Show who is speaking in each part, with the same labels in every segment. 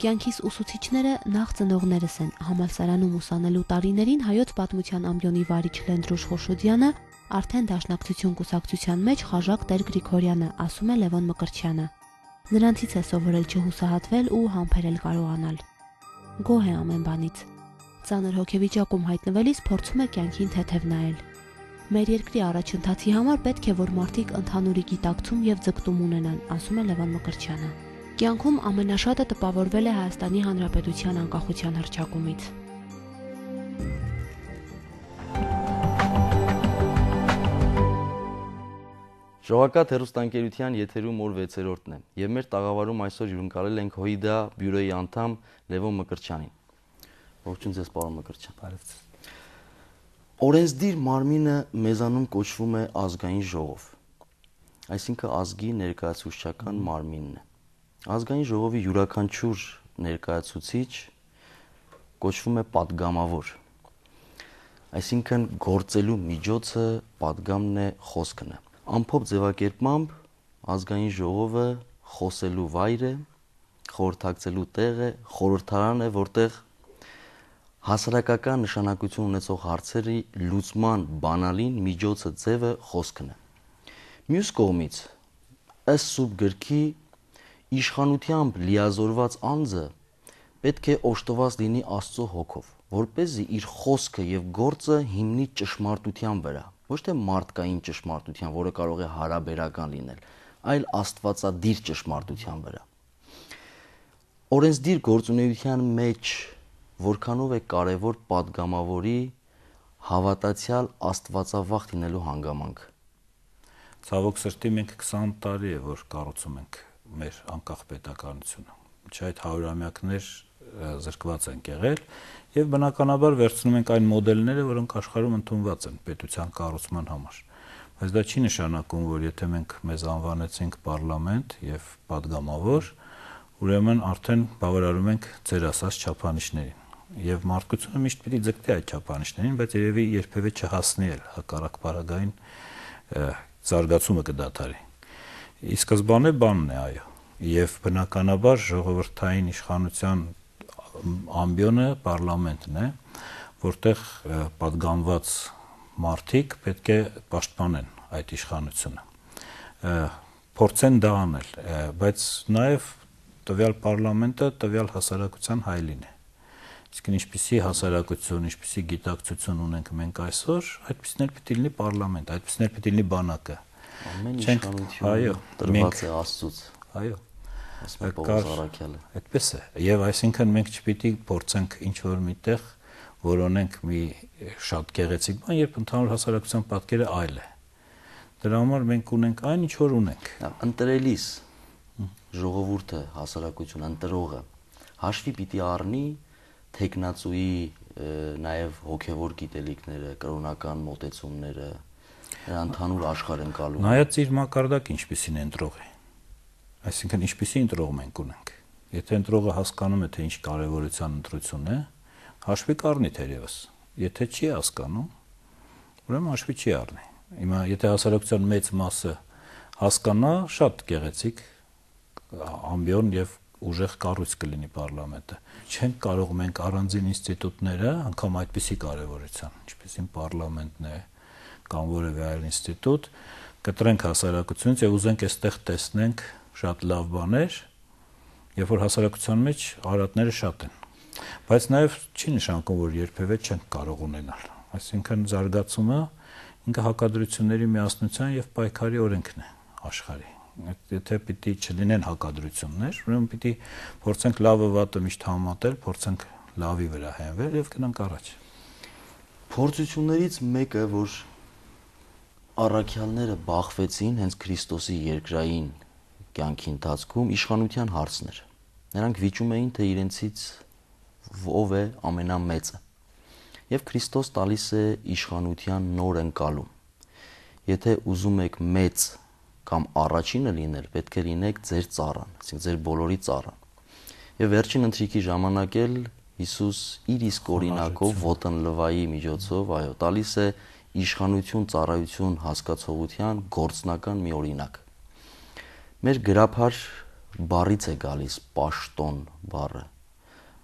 Speaker 1: Կյանքիս ուսուցիչները նախ ծնողներս են։ Համալսարանում ուսանելու տարիներին հայոց պատմության ամբիոնի վարիչ Լենդրուշ Խոշոդյանը, արդեն դաշնակցություն կուսակցության մեջ Խաժակ Տեր Գրիգորյանը, ասում է Լևոն Մկրտչյանը։ Նրանցից է սովորել չհուսահատվել ու համբերել կարողանալ։ Գոհ է ամեն բանից։ Ծանր հոգեվիճակում հայտնվելիս փորձում է կյանքին թեթև նայել։ Մեր երկրի առաջընթացի համար պետք է, որ մարդիկ ընդհանուրի գիտակցում եւ ձգտում ունենան, ասում է Լևոն Մկրտչյանը։ Կյանքում ամենաշատը տպավորվել է Հայաստանի Հանրապետության անկախության հռչակումից։
Speaker 2: Ժողակատ հեռուստաընկերության եթերում օր 6-րդն է եւ մեր տաղավարում այսօր հյուրընկալել ենք ՀՅԴ բյուրոյի անդամ Լևոն Մկրտչյանին։ Ողջույն ձեզ, պարոն Մկրտչյան։
Speaker 3: Բարև ձեզ։
Speaker 2: Օրենսդիր մարմինը մեզանում կոչվում է ազգային ժողով, այսինքն ազգի ներկայացուցչական մարմինն է։ Ազգային ժողովի յուրաքանչյուր ներկայացուցիչ կոչվում է պատգամավոր, այսինքն գործելու միջոցը պատգամն է, խոսքն է։ Ամփոփ ձևակերպմամբ ազգային ժողովը խոսելու վայր է, խորհրդակցելու տեղ է, խորհրդարան է, որտեղ հասարակական նշանակություն ունեցող հարցերի լուծման բանալին միջոցը ձևը խոսքն է։ Մյուս կողմից, ըստ սուրբ գրքի, իշխանությամբ լիազորված անձը պետք է օժտված լինի Աստծո հոգով, որպեսզի իր խոսքը եւ գործը հիմնի ճշմարտության վրա, ոչ թե մարդկային ճշմարտության, որը կարող է հարաբերական լինել, այլ աստվածադիր ճշմարտության վրա։ Օրենսդիր գործունեության մեջ որքանով է կարևոր պատգամավորի հավատացյալ աստվածավախ լինելու հանգամանքը։
Speaker 3: Ցավոք սրտի մենք 20 տարի է, որ կառուցում ենք մեր անկախ պետականությունը։ Մինչ այդ 100-ամյակներ զրկված ենք եղել եւ բնականաբար վերցնում ենք այն մոդելները, որոնք աշխարհում ընդունված են պետության կառուցման համար։ Բայց դա չի նշանակում, որ եթե մենք մեզ անվանեցինք պարլամենտ եւ պատգամավոր, ուրեմն արդեն բավարարում ենք ձեր ասած չափանիշներին։ Եվ մարդկությունը միշտ պիտի ձգտի այդ չափանիշներին, բայց երևի երբևէ չհասնի էլ հակառակ բարագային զարգացումը կդադարի։ Ի սկզբանե բանն է, այո, եւ բնականաբար ժողովրդային իշխանության ամբիոնը պարլամենտն է, որտեղ պատգամված մարդիկ պետք է պաշտպանեն այդ իշխանությունը։ Փորձեն դա անել, բայց նաեւ տվյալ պարլամենտը տվյալ հասարակության հայելին է։ Իսկ ինչպիսի հասարակություն, ինչպիսի գիտակցություն ունենք մենք այսօր, այդպիսին էլ պիտի լինի պարլամենտ, այդպիսին էլ պիտի լինի բանակը։
Speaker 2: Ամեն իշխանություն տրված է Աստծուց։
Speaker 3: Այո։
Speaker 2: Ասում է Պողոս Առաքյալը։
Speaker 3: Այդպես է։ Եվ այսինքն մենք չպիտի փորձենք ինչ որ միտեղ որոնենք մի շատ գեղեցիկ բան, երբ ընդհանուր հասարակության պատկերը այլ է։ Դրա համար մենք ունենք այն, ինչ որ ունենք։
Speaker 2: Ընտրելիս ժողովուրդը, հասարակությունը, ընտրողը հաշվի պիտի առնի թեկնածուի նաև հոգևոր գիտելիքները, կրոնական մոտեցումները, ընդհանուր աշխարհընկալումը։
Speaker 3: Նայած իր մակարդակ ինչպիսին է ընտրողը։ Այսինքն ինչպիսի ընտրող մենք ունենք։ Եթե ընտրողը հասկանում է, թե ինչ կարևորության ընտրություն է, հաշվի կառնի թերևս։ Եթե չի հասկանում, ուրեմն հաշվի չի առնի։ Հիմա եթե հասարակության մեծ մասը հասկանա, շատ գեղեցիկ ամբիոն եւ ուժեղ կառույց կլինի պարլամենտը։ Չենք կարող մենք առանձին ինստիտուտները, անգամ այդպիսի կարևորության, ինչպեսին պարլամենտն է կամ որևէ այլ ինստիտուտ, կտրենք հասարակությունից եւ ուզենք այստեղ տեսնենք շատ լավ բաներ, երբ որ հասարակության մեջ արատները շատ են։ Բայց նաեւ չի նշանակում, որ երբևէ չենք կարող ունենալ։ Այսինքն զարգացումը ինքը հակադրությունների միասնության եւ պայքարի օրենքն է աշխարհի։ Եթե պիտի չլինեն հակադրություններ, ուրեմն պիտի փորձենք լավը վատը միշտ համատել, փորձենք լավի վրա հենվել եւ գնանք առաջ։
Speaker 2: Փորձություններից մեկը, որ առաքյալները բախվեցին հենց Քրիստոսի երկրային կյանքի ընթացքում, իշխանության հարցն էր։ Նրանք վիճում էին, թե իրենցից ով է ամենամեծը։ Եւ Քրիստոս տալիս է իշխանության նոր ընկալում։ Եթե ուզում եք մեծ կամ առաջինը լինել, պետք է լինեք ձեր ծառան, այսինքն ձեր բոլորի ծառան։ Եվ վերջին ընթրիքի ժամանակ էլ Հիսուս իր իսկ օրինակով ոտնլվայի միջոցով, այո, տալիս է իշխանություն, ծառայություն հասկացողության գործնական մի օրինակ։ Մեր գրաբար բառից է գալիս պաշտոն բառը։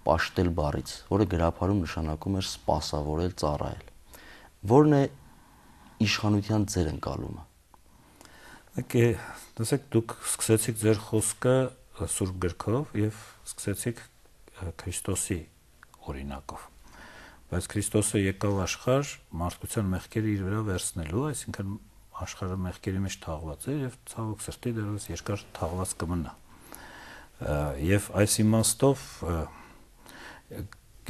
Speaker 2: պաշտել բառից, որը գրաբարում նշանակում էր սպասավորել, ծառայել։ Որն է իշխանության ձեր ընկալումը։
Speaker 3: Տեսեք, դուք սկսեցիք ձեր խոսքը Սուրբ գրքով եւ սկսեցիք Քրիստոսի օրինակով։ Բայց Քրիստոսը եկավ աշխարհ մարդկության մեղքերը իր վրա վերցնելու, այսինքն աշխարհը մեղքերի մեջ թաղված էր եւ ցավոք սրտի դեռևս երկար թաղված կմնա։ Եվ այս իմաստով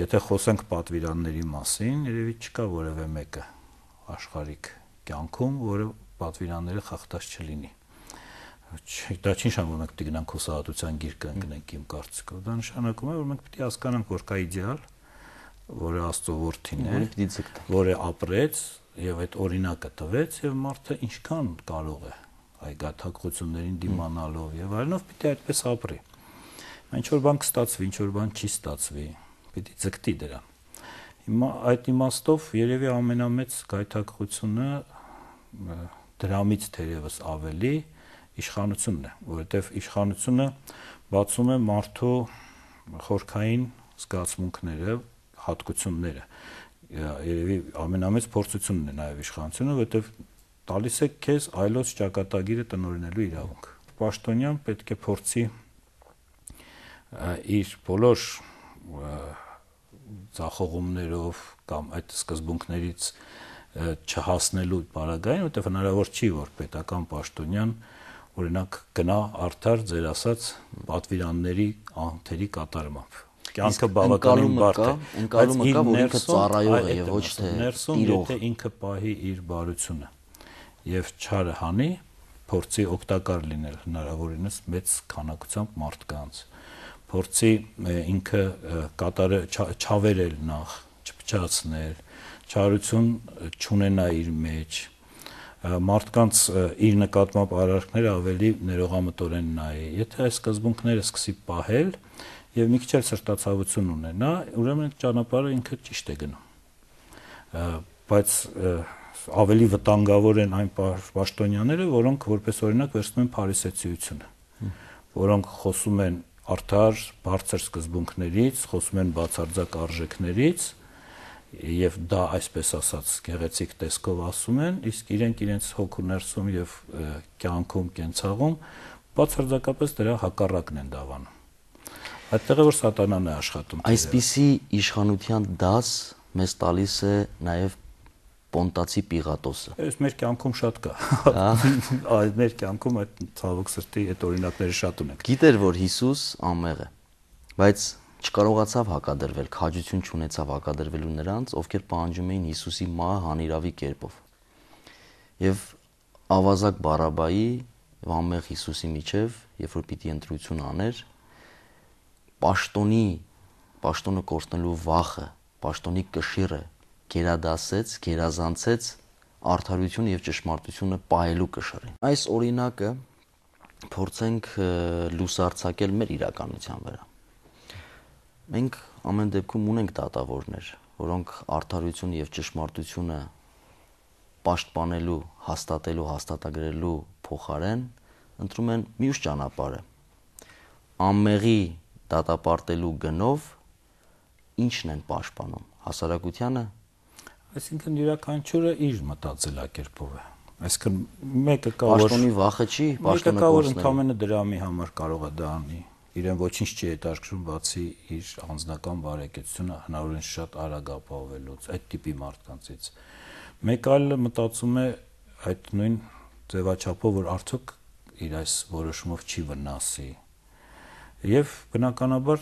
Speaker 3: եթե խոսենք պատվիրանների մասին, երևի չկա որևէ մեկը աշխարհիկ կյանքում, որը պատվիրանները խախտած չլինի։ Դա չի նշանակում, որ մենք պետք է գնանք հուսահատության գիրկը ընկնենք իմ կարծիքով։ Դա նշանակում է, որ մենք պետք է հասկանանք, որ կա իդեալ, որը Աստծո որդին է, որը ապրեց եւ այդ օրինակը տվեց եւ մարդը ինչքան կարող է այ գաթակղություններին դիմանալով եւ այլնով պետք է այդպես ապրի։ Ինչ որ բան կստացվի, ինչ որ բան չի ստացվի, պետք է ձգտի դրան։ Հիմա այդ իմաստով երևի ամենամեծ գայթակղությունը դրամից թերևս ավելի իշխանությունն է, որովհետև իշխանությունը բացում է մարդու խորքային զգացմունքները, հատկությունները։ Երևի ամենամեծ փորձությունն է նաև իշխանությունը, որովհետև տալիս է քեզ այլոց ճակատագիրը տնօրինելու իրավունք։ Պաշտոնյան պետք է փորձի իր բոլոր ձախողումներով կամ այդ սկզբունքներից չհասնելու պարագային, որտեղ հնարավոր չի, որ պետական պաշտոնյան օրինակ գնա արդար ձեր ասած պատվիրանների անթերի կատարմամբ։ Կյանքը բավականին բարդ է,
Speaker 2: ընկալումը կա, որ ինքը ծառայող է եւ ոչ թե
Speaker 3: տիրող։ Եթե ինքը պահի իր բարությունը եւ չարը հանի, փորձի օգտակար լինել հնարավորինս մեծ քանակությամբ մարդկանց, փորձի ինքը չավերել նախ, չփչացնել, չարություն չունենա իր մեջ, մարդկանց իր նկատմամբ արարքները ավելի ներողամտորեն նայի։ Եթե այս սկզբունքները սկսի պահել եւ մի քիչ էլ սրտացավություն ունենա, ուրեմն այդ ճանապարհը ինքը ճիշտ է գնում։ Բայց ավելի վտանգավոր են այն պաշտոնյաները, որոնք որպես օրինակ վերցնում են փարիսեցիությունը, որոնք խոսում են արդար, բարձր սկզբունքներից, խոսում են բացարձակ արժեքներից եւ դա այսպես ասած գեղեցիկ տեսքով ասում են, իսկ իրենց հոգու ներսում եւ կյանքում կենցաղում բացարձակապես դրա հակառակն են դավանում։ Այդտեղ է որ սատանան է աշխատում։
Speaker 2: Այսպիսի իշխանության դաս մեզ տալիս է նաեւ Պոնտացի Պիղատոսը։
Speaker 3: Այս մեր կյանքում շատ կա։ Այդ մեր կյանքում այդ ցավոք սրտի այդ օրինակները շատ ունենք։
Speaker 2: Գիտեր, որ Հիսուս անմեղ է, բայց չկարողացավ հակադրվել, քաջություն չունեցավ հակադրվելու նրանց, ովքեր պահանջում էին Հիսուսի մահը հանիրավի կերպով։ Եվ ավազակ Բարաբայի եւ անմեղ Հիսուսի միջև, երբ որ պիտի ընտրություն աներ, պաշտոնը կորցնելու վախը, պաշտոնի կշիռը գերադասեց, գերազանցեց արդարությունը եւ ճշմարտությունը պահելու կշռին։ Այս օրինակը փորձենք լուսարձակել մեր իրականության վրա։ Մենք ամեն դեպքում ունենք դատավորներ, որոնք արդարություն եւ ճշմարտությունը պաշտպանելու, հաստատելու, հաստատագրելու փոխարեն ընտրում են մյուս ճանապարհը։ Անմեղի դատապարտելու գնով ինչն են պաշտպանում, հասարակությանը։
Speaker 3: Այսինքն յուրաքանչյուրը իր մտածելակերպով է։ Այսինքն մեկը կա որ
Speaker 2: պաշտոնի վախը չի, պաշտոնը կորցնելու։
Speaker 3: Ընդամենը դրամի համար կարող է դա անի։ Իրեն ոչինչ չի հետաքրքրում բացի իր անձնական բարեկեցությունը հնարավորինս շատ արագ ապահովելուց, այդ տիպի մարդկանցից։ Մեկ այլը մտածում է այդ նույն ձևաչափով, որ արդյոք իր այս որոշումով չի վնասի։ Եվ բնականաբար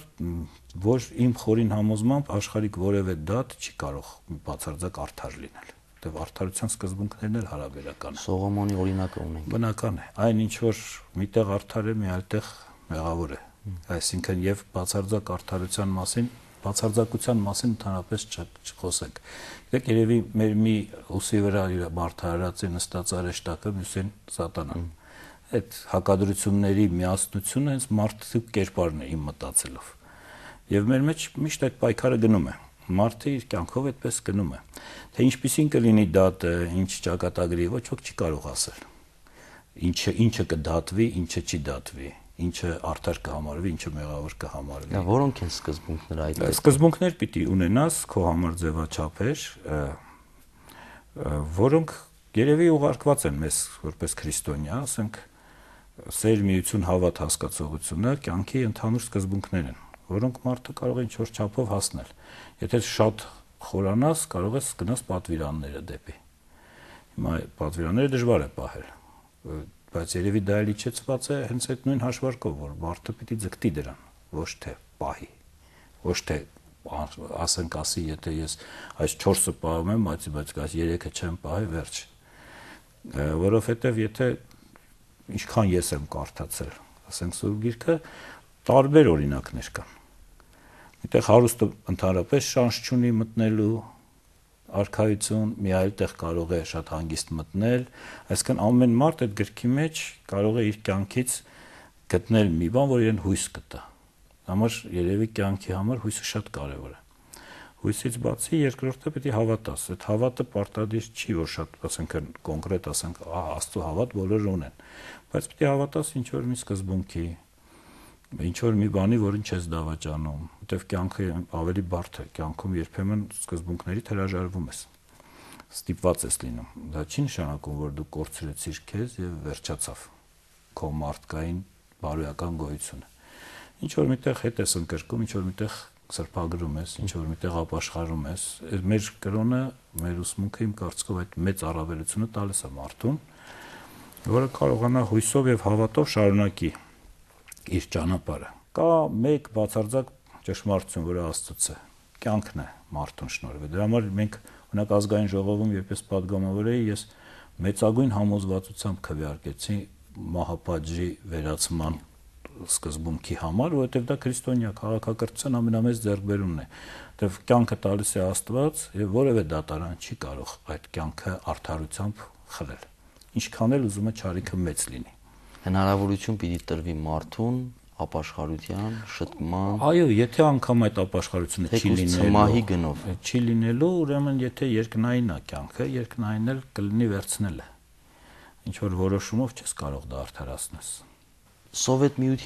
Speaker 3: որ իմ խորին համոզմամբ աշխարհիկ որևէ դատ չի կարող բացարձակ արդար լինել։ Որտեւ արդարության սկզբունքներն էլ հարաբերական են։
Speaker 2: Սողոմոնի օրինակը ունենք։
Speaker 3: Բնական է։ Այն ինչ որ միտեղ արդար է, մի այլ տեղ մեղավոր է։ Այսինքն եւ բացարձակ արդարության մասին, բացարձակության մասին ընդհանրապես չխոսենք։ Գիտեք, երևի մեր մի ուսի վրա իր բարթարած է նստած արեշտակը, մյուսին սատանան։ Այդ հակադրությունների միասնությունը հենց մարդու կերպարն է իմ մտածելով։ Եվ մեր մեջ միշտ այդ պայքարը գնում է։ Մարդը իր կյանքով այդպես գնում է։ Թե ինչպիսին կլինի դատը, ինչ ճակատագրի, ոչ ոք չի կարող ասել։ Ինչը կդատվի, ինչը չի դատվի։ ինչը արդար կհամարվի, ինչը մեղավոր կհամարվի։
Speaker 2: Որոնք են սկզբունքները այդ դեպքում։
Speaker 3: Սկզբունքներ պիտի ունենաս քո համար ձևաչափեր, որոնք երևի ուղարկված են մեզ որպես քրիստոնյա, ասենք սեր, միություն, հավատ հասկացողությունը կյանքի ընդհանուր սկզբունքներ են, որոնք մարդը կարող է ինչ-որ չափով հասնել։ Եթե շատ խորանաս, կարող ես գնաս պատվիրանները դեպի։ Հիմա պատվիրանները դժվար է պահել, բայց երևի դա էլ իջեցված է հենց այդ նույն հաշվարկով, որ մարդը պիտի ձգտի դրան, ոչ թե պահի, ոչ թե ասենք ասի, եթե ես այս 4-ը պահում եմ, բայց 3-ը չեմ պահի, վերջ։ Որովհետև եթե ինչքան ես եմ կարդացել, ասենք Սուրբ Գիրքը, տարբեր օրինակներ կան։ Այդտեղ հարուստը ընդհանրապես շանս չունի մտնելու արքայություն, մի այլ տեղ կարող է շատ հանգիստ մտնել, այսինքն ամեն մարդ այդ գրքի մեջ կարող է իր կյանքից գտնել մի բան, որ իրեն հույս կտա։ Համար երևի կյանքի համար հույսը շատ կարևոր է։ Հույսից բացի երկրորդը պիտի հավատաս։ Այդ հավատը պարտադիր չի, որ շատ, ասենք, կոնկրետ ասենք, Աստծո հավատ բոլորը ունեն, բայց պիտի հավատաս ինչ որ մի սկզբունքի, ինչ որ մի բանի, որին չես դավաճանում, որտեվ կյանքը ավելի բարդ է, կյանքում երբեմն սկզբունքներից հրաժարվում ես, ստիպված ես լինում։ Դա չի նշանակում, որ դու կորցրեցիր քեզ եւ վերջացավ քո մարդկային բարոյական գոյությունը։ Ինչ որ միտեղ հետ ես ընկրկում, ինչ որ միտեղ սրբագրում ես, ինչ որ միտեղ ապաշխարում ես, մեր կրոնը, մեր ուսմունքը իմ կարծիքով այդ մեծ առավելությունը տալիս է մարդուն, որը կարողանա հույսով եւ հավատով շարունակի իր ճանապարհը։ Կա մեկ բացարձակ ճշմարտություն, որը Աստծոց է, կյանքն է մարդուն շնորհվել։ Դրա համար մենք օրինակ ազգային ժողովում, երբ ես падգամավոր էի, ես մեծագույն համոզվածությամբ քվեարկեցի մահապատժի վերացման սկզբունքի համար, որովհետև դա քրիստոնյա քաղաքակրթության ամենամեծ ձեռքբերումն է, որովհետև կյանքը տալիս է Աստված եւ որևէ դատարան չի կարող այդ կյանքը արդարությամբ խլել, ինչքան էլ ուզում է չարիքը մեծ լինի։
Speaker 2: Հնարավորություն պիտի տրվի մարդուն ապաշխարության, շտկման։
Speaker 3: Այո, եթե անգամ այդ ապաշխարությունը չի լինելու, ուրեմն եթե երկնային է կյանքը, երկնային էլ կլինի վերցնել է։ Ինչ որ որոշումով չես կարող դա արդարացնել։
Speaker 2: Սովետ միության